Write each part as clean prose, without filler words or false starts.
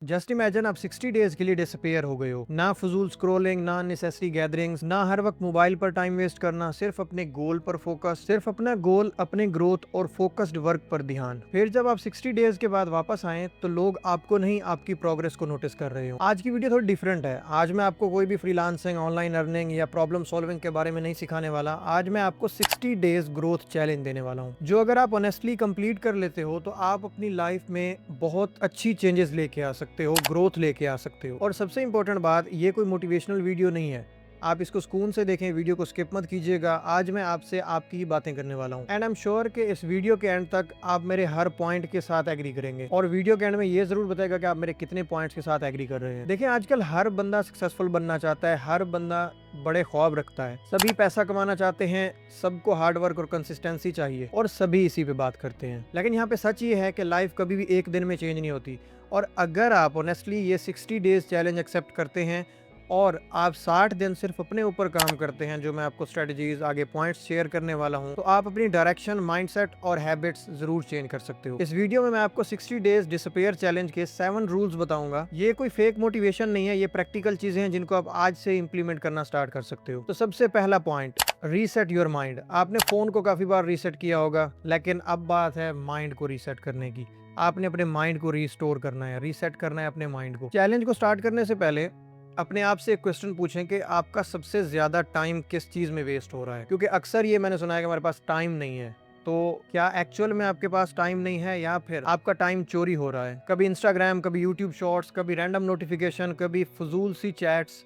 Just imagine आप 60 days के लिए डिसअपियर हो गए हो। ना फजूल स्क्रोलिंग, ना अननेसेसरी गैदरिंग्स, ना हर वक्त मोबाइल पर टाइम वेस्ट करना, सिर्फ अपने गोल पर फोकस, सिर्फ अपना गोल, अपने ग्रोथ और फोकस्ड वर्क पर ध्यान। फिर जब आप 60 डेज के बाद वापस आए तो लोग आपको नहीं, आपकी प्रोग्रेस को नोटिस कर रहे हो। आज की वीडियो थोड़ी डिफरेंट है। आज मैं आपको कोई भी फ्रीलांसिंग, ऑनलाइन अर्निंग या प्रॉब्लम सॉल्विंग के बारे में नहीं सिखाने वाला। आज मैं आपको 60 डेज ग्रोथ चैलेंज देने वाला हूँ, जो अगर आप ऑनेस्टली कंप्लीट कर लेते हो तो आप अपनी लाइफ में बहुत अच्छी चेंजेस लेके आ सकते हो, ग्रोथ लेके आ सकते हो। और सबसे इंपॉर्टेंट बात, ये कोई मोटिवेशनल वीडियो नहीं है। आप इसको सुकून से देखें, वीडियो को स्किप मत कीजिएगा। आज मैं आपसे आपकी बातें करने वाला हूं एंड आई एम श्योर कि इस वीडियो के एंड तक आप मेरे हर पॉइंट के साथ एग्री करेंगे और वीडियो के एंड में ये जरूर बताएगा कि आप मेरे कितने पॉइंट्स के साथ एग्री कर रहे हैं। देखिए, आजकल हर बंदा सक्सेसफुल बनना चाहता है, हर बंदा बड़े ख्वाब रखता है, सभी पैसा कमाना चाहते हैं, सबको हार्ड वर्क और कंसिस्टेंसी चाहिए और सभी इसी पे बात करते हैं। लेकिन यहाँ पे सच ये है कि लाइफ कभी भी एक दिन में चेंज नहीं होती। और अगर आप ऑनेस्टली ये 60 डेज चैलेंज एक्सेप्ट करते हैं और आप 60 दिन सिर्फ अपने ऊपर काम करते हैं, जो मैं आपको स्ट्रेटजीज, आगे पॉइंट्स शेयर करने वाला हूं, तो आप अपनी डायरेक्शन, माइंडसेट और हैबिट्स जरूर चेंज कर सकते हो। इस वीडियो में मैं आपको 60 डेज डिसअपियर चैलेंज के 7 रूल्स बताऊंगा। ये कोई फेक मोटिवेशन नहीं है, ये प्रैक्टिकल चीजें हैं जिनको आप आज से इंप्लीमेंट करना स्टार्ट कर सकते हो। तो सबसे पहला पॉइंट, रीसेट योर माइंड। आपने फोन को काफी बार रीसेट किया होगा, लेकिन अब बात है माइंड को रीसेट करने की। आपने अपने माइंड को रिस्टोर करना है, रीसेट करना है अपने माइंड को। चैलेंज को स्टार्ट करने से पहले अपने आप से एक क्वेश्चन पूछें कि आपका सबसे ज्यादा टाइम किस चीज में वेस्ट हो रहा है। क्योंकि अक्सर ये मैंने सुना है कि हमारे पास टाइम नहीं है। तो क्या एक्चुअल में आपके पास टाइम नहीं है या फिर आपका टाइम चोरी हो रहा है? कभी इंस्टाग्राम, कभी यूट्यूब शॉर्ट्स, कभी रैंडम नोटिफिकेशन, कभी फजूल सी चैट्स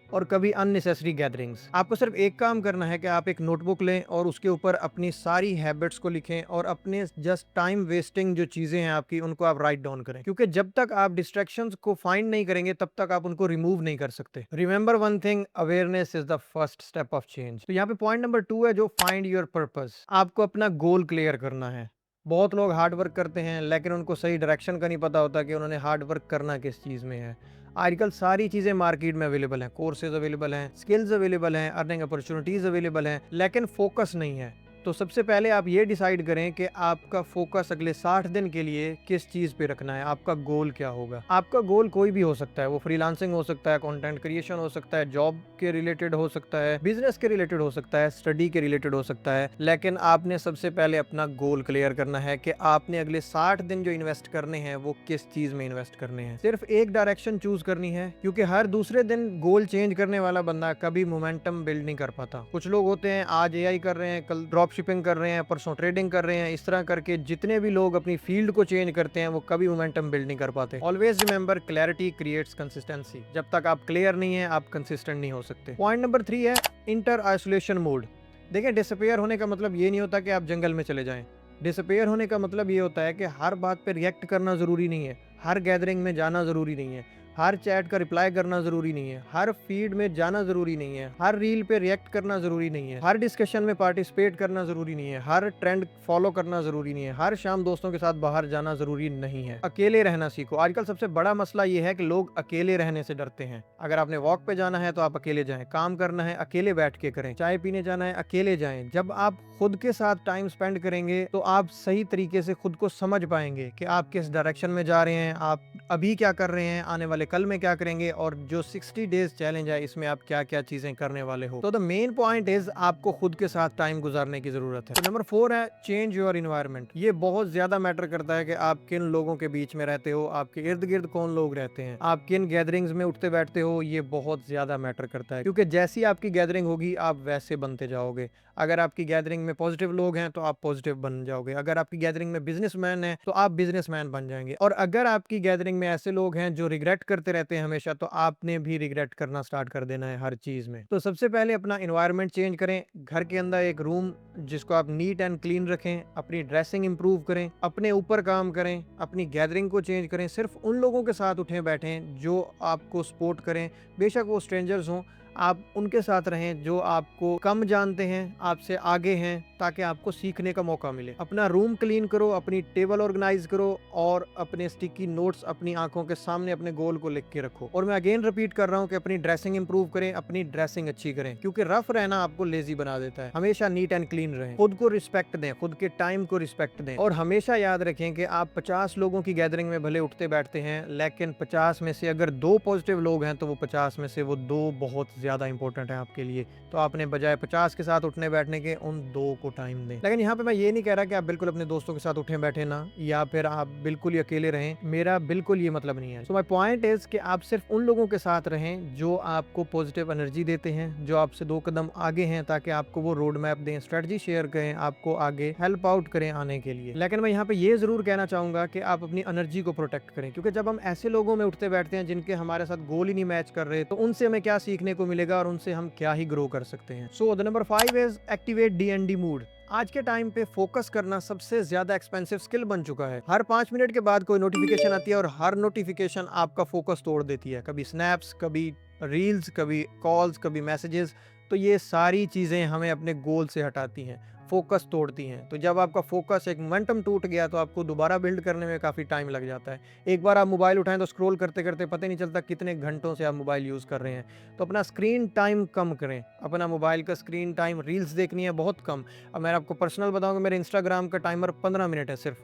और कभी अननेसेसरी गैदरिंग्स। आपको सिर्फ एक काम करना है कि आप एक नोटबुक लें और उसके ऊपर अपनी सारी हैबिट्स को लिखें और अपने जस्ट टाइम वेस्टिंग जो चीजें हैं आपकी, उनको आप राइट डाउन करें। क्योंकि जब तक आप डिस्ट्रैक्शंस को फाइंड नहीं करेंगे तब तक आप उनको रिमूव नहीं कर सकते। Remember one thing, awareness is the first step of change. तो यहाँ पे पॉइंट नंबर 2 है, जो फाइंड योर पर्पस। आपको अपना गोल क्लियर करना है। बहुत लोग हार्ड वर्क करते हैं लेकिन उनको सही डायरेक्शन का नहीं पता होता कि उन्होंने हार्ड वर्क करना किस चीज में है। आजकल सारी चीज़ें मार्केट में अवेलेबल हैं, कोर्सेज अवेलेबल हैं, स्किल्स अवेलेबल हैं, अर्निंग अपॉर्चुनिटीज़ अवेलेबल हैं, लेकिन फोकस नहीं है। तो सबसे पहले आप ये डिसाइड करें कि आपका फोकस अगले 60 दिन के लिए किस चीज़ पे रखना है। आपका गोल क्या होगा? आपका गोल कोई भी हो सकता है, वो फ्रीलांसिंग हो सकता है, कंटेंट क्रिएशन हो सकता है, जॉब के रिलेटेड हो सकता है, बिजनेस के रिलेटेड हो सकता है, स्टडी के रिलेटेड हो सकता है। लेकिन आपने सबसे पहले अपना गोल क्लियर करना है कि आपने अगले 60 दिन जो इन्वेस्ट करने हैं वो किस चीज में इन्वेस्ट करने हैं। सिर्फ एक डायरेक्शन चूज करनी है, क्योंकि हर दूसरे दिन गोल चेंज करने वाला बंदा कभी मोमेंटम बिल्ड नहीं कर पाता। कुछ लोग होते हैं, आज एआई कर रहे हैं, कल ड्रॉप शिपिंग कर रहे हैं, परसों ट्रेडिंग कर रहे हैं। इस तरह करके जितने भी लोग अपनी फील्ड को चेंज करते हैं वो कभी मोमेंटम बिल्ड नहीं कर पाते। Always remember, clarity creates consistency. जब तक आप क्लियर नहीं है, आप कंसिस्टेंट नहीं हो सकते। पॉइंट नंबर 3 है इंटर आइसोलेशन मोड। देखिए, डिसअपियर होने का मतलब ये नहीं होता कि आप जंगल में चले जाएं। डिसअपियर होने का मतलब ये होता है कि हर बात पे रिएक्ट करना जरूरी नहीं है, हर गैदरिंग में जाना जरूरी नहीं है, हर चैट का रिप्लाई करना जरूरी नहीं है, हर फीड में जाना जरूरी नहीं है, हर रील पे रिएक्ट करना जरूरी नहीं है, हर डिस्कशन में पार्टिसिपेट करना जरूरी नहीं है, हर ट्रेंड फॉलो करना जरूरी नहीं है, हर शाम दोस्तों के साथ बाहर जाना जरूरी नहीं है। अकेले रहना सीखो। आजकल सबसे बड़ा मसला ये है कि लोग अकेले रहने से डरते हैं। अगर आपने वॉक पे जाना है तो आप अकेले जाएं, काम करना है अकेले बैठ के करें, चाय पीने जाना है अकेले जाएं। जब आप खुद के साथ टाइम स्पेंड करेंगे तो आप सही तरीके से खुद को समझ पाएंगे कि आप किस डायरेक्शन में जा रहे हैं, आप अभी क्या कर रहे हैं, आने वाले कल में क्या करेंगे, और जो 60 डेज चैलेंज है इसमें आप क्या क्या चीजें करने वाले हो। तो द मेन पॉइंट इज आपको खुद के साथ टाइम गुजारने की जरूरत है। तो नंबर 4 है चेंज योर इन्वायरमेंट। ये बहुत ज्यादा मैटर करता है कि आप किन लोगों के बीच में रहते हो, आपके इर्द गिर्द कौन लोग रहते हैं, आप किन गैदरिंग्स में उठते बैठते हो। ये बहुत ज्यादा मैटर करता है, क्योंकि जैसी आपकी गैदरिंग होगी आप वैसे बनते जाओगे। अगर आपकी गैदरिंग में पॉजिटिव लोग हैं तो आप पॉजिटिव बन जाओगे। अगर आपकी गैदरिंग में बिजनेसमैन है तो आप बिजनेसमैन बन जाएंगे। और अगर आपकी गैदरिंग में ऐसे लोग हैं जो रिग्रेट करते रहते हैं हमेशा, तो आपने भी रिग्रेट करना स्टार्ट कर देना है हर चीज में। तो सबसे पहले अपना एनवायरनमेंट चेंज करें। घर के अंदर एक रूम जिसको आप नीट एंड क्लीन रखें, अपनी ड्रेसिंग इंप्रूव करें, अपने ऊपर काम करें, अपनी गैदरिंग को चेंज करें। सिर्फ उन लोगों के साथ उठें बैठें जो आपको सपोर्ट करें, बेशक वो स्ट्रेंजर्स हों। आप उनके साथ रहें जो आपको कम जानते हैं, आपसे आगे हैं, ताकि आपको सीखने का मौका मिले। अपना रूम क्लीन करो, अपनी टेबल ऑर्गेनाइज करो और अपने स्टिकी नोट्स अपनी आंखों के सामने अपने गोल को लिख के रखो। और मैं अगेन रिपीट कर रहा हूँ कि अपनी ड्रेसिंग इंप्रूव करें, अपनी ड्रेसिंग अच्छी करें, क्योंकि रफ रहना आपको लेजी बना देता है। हमेशा नीट एंड क्लीन रहें, खुद को रिस्पेक्ट दें, खुद के टाइम को रिस्पेक्ट दें और हमेशा याद रखें कि आप 50 लोगों की गैदरिंग में भले उठते बैठते हैं, लेकिन 50 में से अगर 2 पॉजिटिव लोग हैं तो वो 50 में से वो 2 बहुत ज्यादा इंपॉर्टेंट है आपके लिए। तो आपने बजाय 50 के साथ उठने बैठने के उन 2 को टाइम दें। लेकिन यहाँ पे मैं ये नहीं कह रहा कि आप बिल्कुल अपने दोस्तों के साथ उठे बैठे ना, या फिर आप बिल्कुल ही अकेले रहें, मेरा बिल्कुल ये मतलब नहीं है। सो माय पॉइंट इज कि आप सिर्फ उन लोगों के साथ रहें जो आपको पॉजिटिव एनर्जी देते हैं, जो आपसे 2 कदम आगे हैं, ताकि आपको वो रोड मैप दें, स्ट्रेटजी शेयर करें, आपको आगे हेल्प आउट करें आने के लिए। लेकिन मैं यहाँ पे ये जरूर कहना चाहूंगा कि आप अपनी एनर्जी को प्रोटेक्ट करें, क्योंकि जब हम ऐसे लोगों में उठते बैठते हैं जिनके हमारे साथ गोल ही नहीं मैच कर रहे, तो उनसे हमें क्या सीखने को मिलेगा और उनसे हम क्या ही ग्रो कर सकते हैं। So the number 5 is activate DND mood. आज के टाइम पे फोकस करना सबसे ज्यादा एक्सपेंसिव स्किल बन चुका है। हर 5 मिनट के बाद कोई नोटिफिकेशन आती है और हर नोटिफिकेशन आपका फोकस तोड़ देती है। कभी स्नैप्स, कभी रील्स, कभी कॉल्स, कभी मैसेजेस। तो ये सारी चीजें हमें अपने गोल से हटाती हैं, फोकस तोड़ती हैं। तो जब आपका फोकस एक मोमेंटम टूट गया तो आपको दोबारा बिल्ड करने में काफ़ी टाइम लग जाता है। एक बार आप मोबाइल उठाएं तो स्क्रॉल करते करते पता नहीं चलता कितने घंटों से आप मोबाइल यूज़ कर रहे हैं। तो अपना स्क्रीन टाइम कम करें, अपना मोबाइल का स्क्रीन टाइम, रील्स देखनी है बहुत कम। अब मैं आपको पर्सनल बताऊँ कि मेरे इंस्टाग्राम का टाइमर 15 मिनट है सिर्फ।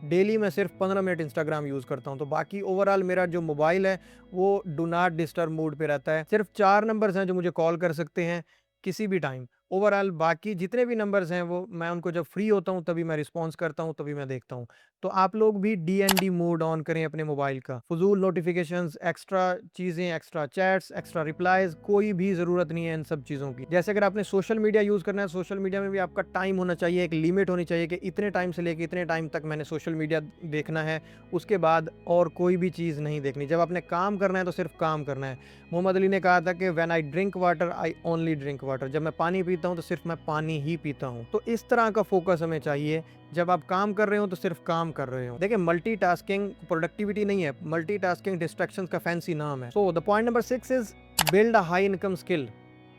डेली मैं सिर्फ 15 मिनट इंस्टाग्राम यूज़ करता हूँ। तो बाकी ओवरऑल मेरा जो मोबाइल है वो डू नॉट डिस्टर्ब मोड पे रहता है। सिर्फ 4 नंबर्स हैं जो मुझे कॉल कर सकते हैं किसी भी टाइम। ओवरऑल बाकी जितने भी नंबर्स हैं वो मैं उनको जब फ्री होता हूँ तभी मैं रिस्पॉन्स करता हूँ, तभी मैं देखता हूँ। तो आप लोग भी DND मोड ऑन करें अपने मोबाइल का। फजूल नोटिफिकेशंस, एक्स्ट्रा चीज़ें, एक्स्ट्रा चैट्स, एक्स्ट्रा रिप्लाईज, कोई भी ज़रूरत नहीं है इन सब चीज़ों की। जैसे अगर आपने सोशल मीडिया यूज़ करना है, सोशल मीडिया में भी आपका टाइम होना चाहिए, एक लिमिट होनी चाहिए कि इतने टाइम से लेकर इतने टाइम तक मैंने सोशल मीडिया देखना है, उसके बाद और कोई भी चीज़ नहीं देखनी। जब आपने काम करना है तो सिर्फ काम करना है। मोहम्मद अली ने कहा था कि when I drink water I only drink water. जब मैं पानी पीता हूँ तो सिर्फ मैं पानी ही पीता हूँ। तो इस तरह का फोकस हमें चाहिए। जब आप काम कर रहे हो तो सिर्फ काम कर रहे हो। देखिए, मल्टीटास्किंग प्रोडक्टिविटी नहीं है, मल्टीटास्किंग डिस्ट्रैक्शंस का फैंसी नाम है। So the point number 6 is build a high income skill.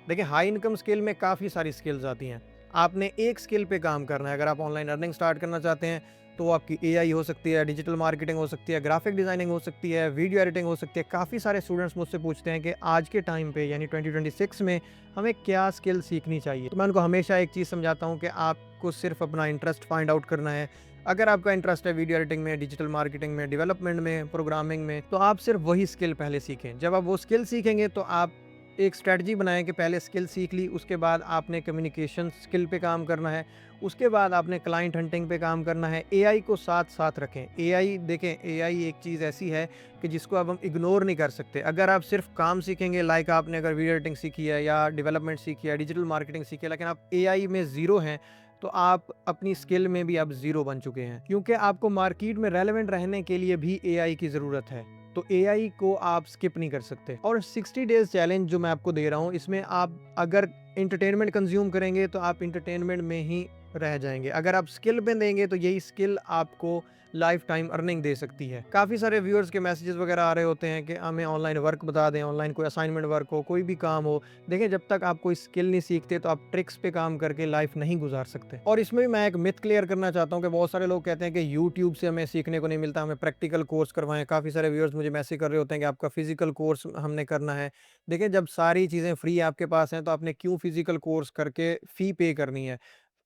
देखिए, हाई इनकम स्किल में काफ़ी सारी स्किल्स आती हैं। आपने एक स्किल पे काम करना है। अगर आप ऑनलाइन अर्निंग स्टार्ट करना चाहते हैं तो आपकी AI हो सकती है, डिजिटल मार्केटिंग हो सकती है, ग्राफिक डिज़ाइनिंग हो सकती है, वीडियो एडिटिंग हो सकती है। काफ़ी सारे स्टूडेंट्स मुझसे पूछते हैं कि आज के टाइम पे यानी 2026 में हमें क्या स्किल सीखनी चाहिए। तो मैं उनको हमेशा एक चीज़ समझाता हूँ कि आपको सिर्फ अपना इंटरेस्ट फाइंड आउट करना है। अगर आपका इंटरेस्ट है वीडियो एडिटिंग में, डिजिटल मार्केटिंग में, डेवलपमेंट में, प्रोग्रामिंग में, तो आप सिर्फ वही स्किल पहले सीखें। जब आप वो स्किल सीखेंगे तो आप एक स्ट्रेटजी बनाएं कि पहले स्किल सीख ली, उसके बाद आपने कम्युनिकेशन स्किल पे काम करना है, उसके बाद आपने क्लाइंट हंटिंग पे काम करना है। AI को साथ साथ रखें। AI देखें, AI एक चीज़ ऐसी है कि जिसको अब हम इग्नोर नहीं कर सकते। अगर आप सिर्फ काम सीखेंगे, लाइक आपने अगर वीडियो एडिटिंग सीखी है या डेवलपमेंट सीखी है, डिजिटल मार्केटिंग सीखी है, लेकिन आप AI में ज़ीरो हैं, तो आप अपनी स्किल में भी अब ज़ीरो बन चुके हैं। क्योंकि आपको मार्केट में रेलेवेंट रहने के लिए भी AI की ज़रूरत है। तो AI को आप स्किप नहीं कर सकते। और 60 डेज चैलेंज जो मैं आपको दे रहा हूँ, इसमें आप अगर एंटरटेनमेंट कंज्यूम करेंगे तो आप एंटरटेनमेंट में ही रह जाएंगे। अगर आप स्किल में देंगे तो यही स्किल आपको लाइफ टाइम अर्निंग दे सकती है। काफ़ी सारे व्यूअर्स के मैसेजेस वगैरह आ रहे होते हैं कि हमें ऑनलाइन वर्क बता दें, ऑनलाइन कोई असाइनमेंट वर्क हो, कोई भी काम हो। देखिए, जब तक आप कोई स्किल नहीं सीखते तो आप ट्रिक्स पे काम करके लाइफ नहीं गुजार सकते। और इसमें भी मैं एक मिथ क्लियर करना चाहता हूँ कि बहुत सारे लोग कहते हैं कि यूट्यूब से हमें सीखने को नहीं मिलता, हमें प्रैक्टिकल कोर्स करवाएं। काफ़ी सारे व्यूअर्स मुझे मैसेज कर रहे होते हैं कि आपका फिजिकल कोर्स हमने करना है। देखिए, जब सारी चीज़ें फ्री आपके पास हैं तो आपने क्यों फिजिकल कोर्स करके फ़ी पे करनी है।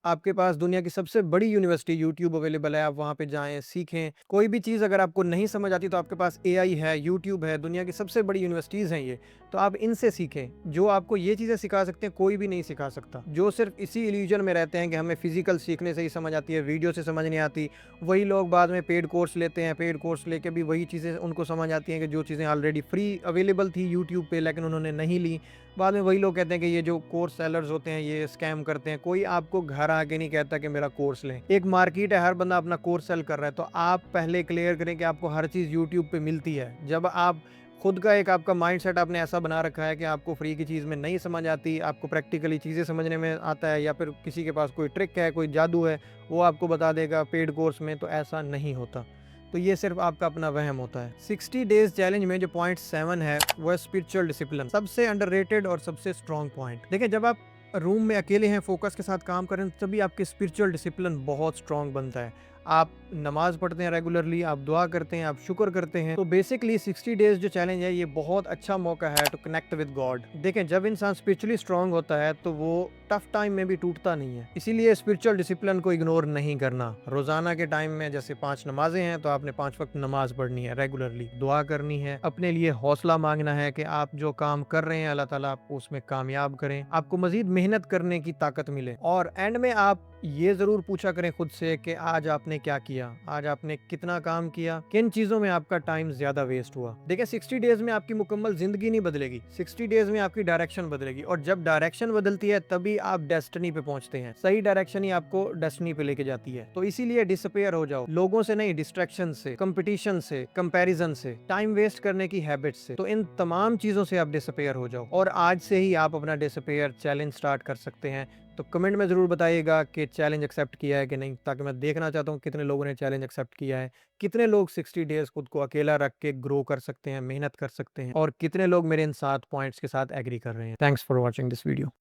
आपके पास दुनिया की सबसे बड़ी यूनिवर्सिटी यूट्यूब अवेलेबल है, आप वहाँ पे जाएँ, सीखें। कोई भी चीज़ अगर आपको नहीं समझ आती तो आपके पास AI है, यूट्यूब है, दुनिया की सबसे बड़ी यूनिवर्सिटीज़ हैं ये, तो आप इनसे सीखें। जो आपको ये चीज़ें सिखा सकते हैं, कोई भी नहीं सिखा सकता। जो सिर्फ इसी इल्यूजन में रहते हैं कि हमें फिजिकल सीखने से ही समझ आती है, वीडियो से समझ नहीं आती, वही लोग बाद में पेड कोर्स लेते हैं। पेड कोर्स लेके भी वही चीज़ें उनको समझ आती हैं कि जो चीज़ें ऑलरेडी फ्री अवेलेबल थी यूट्यूब पे, लेकिन उन्होंने नहीं ली। बाद में वही लोग कहते हैं कि ये जो कोर्स सेलर्स होते हैं ये स्कैम करते हैं। कोई आपको घर आके नहीं कहता कि मेरा कोर्स लें। एक मार्केट है, हर बंदा अपना कोर्स सेल कर रहा है। तो आप पहले क्लियर करें कि आपको हर चीज़ यूट्यूब पे मिलती है। जब आप खुद का एक आपका माइंडसेट आपने ऐसा बना रखा है कि आपको फ्री की चीज़ में नहीं समझ आती, आपको प्रैक्टिकली चीज़ें समझने में आता है, या फिर किसी के पास कोई ट्रिक है, कोई जादू है, वो आपको बता देगा पेड कोर्स में, तो ऐसा नहीं होता। तो ये सिर्फ आपका अपना वहम होता है। 60 डेज चैलेंज में जो पॉइंट 7 है वो है स्पिरिचुअल डिसिप्लिन। सबसे अंडररेटेड और सबसे स्ट्रॉन्ग पॉइंट। देखिए, जब आप रूम में अकेले हैं, फोकस के साथ काम कर रहे हैं, तभी आपके स्पिरिचुअल डिसिप्लिन बहुत स्ट्रांग बनता है। आप नमाज़ पढ़ते हैं रेगुलरली, आप दुआ करते हैं, आप शुक्र करते हैं। तो बेसिकली 60 डेज़ जो चैलेंज है, ये बहुत अच्छा मौका है टू कनेक्ट विद गॉड। देखें, जब इंसान स्पिरिचुअली स्ट्रांग होता है, तो वो टफ टाइम में भी टूटता नहीं है। इसीलिए स्पिरिचुअल डिसिप्लिन को इग्नोर नहीं करना। रोज़ाना के टाइम में जैसे 5 नमाज़ें हैं, तो आपने 5 वक़्त नमाज़ पढ़नी है रेगुलरली, दुआ करनी है, अपने लिए हौसला माँगना है कि आप जो काम कर रहे हैं, अल्लाह ताला आपको उसमें कामयाब करें, आपको मज़ीद मेहनत करने की ताकत मिले। और एंड में आप ये ज़रूर पूछा करें खुद से कि आज आपने क्या किया? आज आपने कितना काम किया? किन चीज़ों में आपका टाइम ज़्यादा वेस्ट हुआ? देखिए, 60 डेज़ में आपकी मुकम्मल ज़िंदगी नहीं बदलेगी, 60 डेज़ में आपकी डायरेक्शन बदलेगी, और जब डायरेक्शन बदलती है तभी आप डेस्टिनी पे पहुंचते हैं। सही डायरेक्शन ही आपको डेस्टिनी पे लेके जाती है। तो इसीलिए डिसअपीयर हो जाओ, लोगों से नहीं, डिस्ट्रैक्शन से, कंपटीशन से, कंपैरिजन से, टाइम वेस्ट करने की हैबिट से। तो इन तमाम चीज़ों से आप डिसअपीयर हो जाओ, और आज से ही आप अपना डिसअपीयर चैलेंज स्टार्ट कर सकते हैं। तो कमेंट में ज़रूर बताइएगा कि चैलेंज एक्सेप्ट किया है कि नहीं, ताकि मैं देखना चाहता हूँ कितने लोगों ने चैलेंज एक्सेप्ट किया है, कितने लोग 60 डेज़ खुद को अकेला रख के ग्रो कर सकते हैं, मेहनत कर सकते हैं, और कितने लोग मेरे इन 7 पॉइंट्स के साथ एग्री कर रहे हैं। Thanks for watching this video.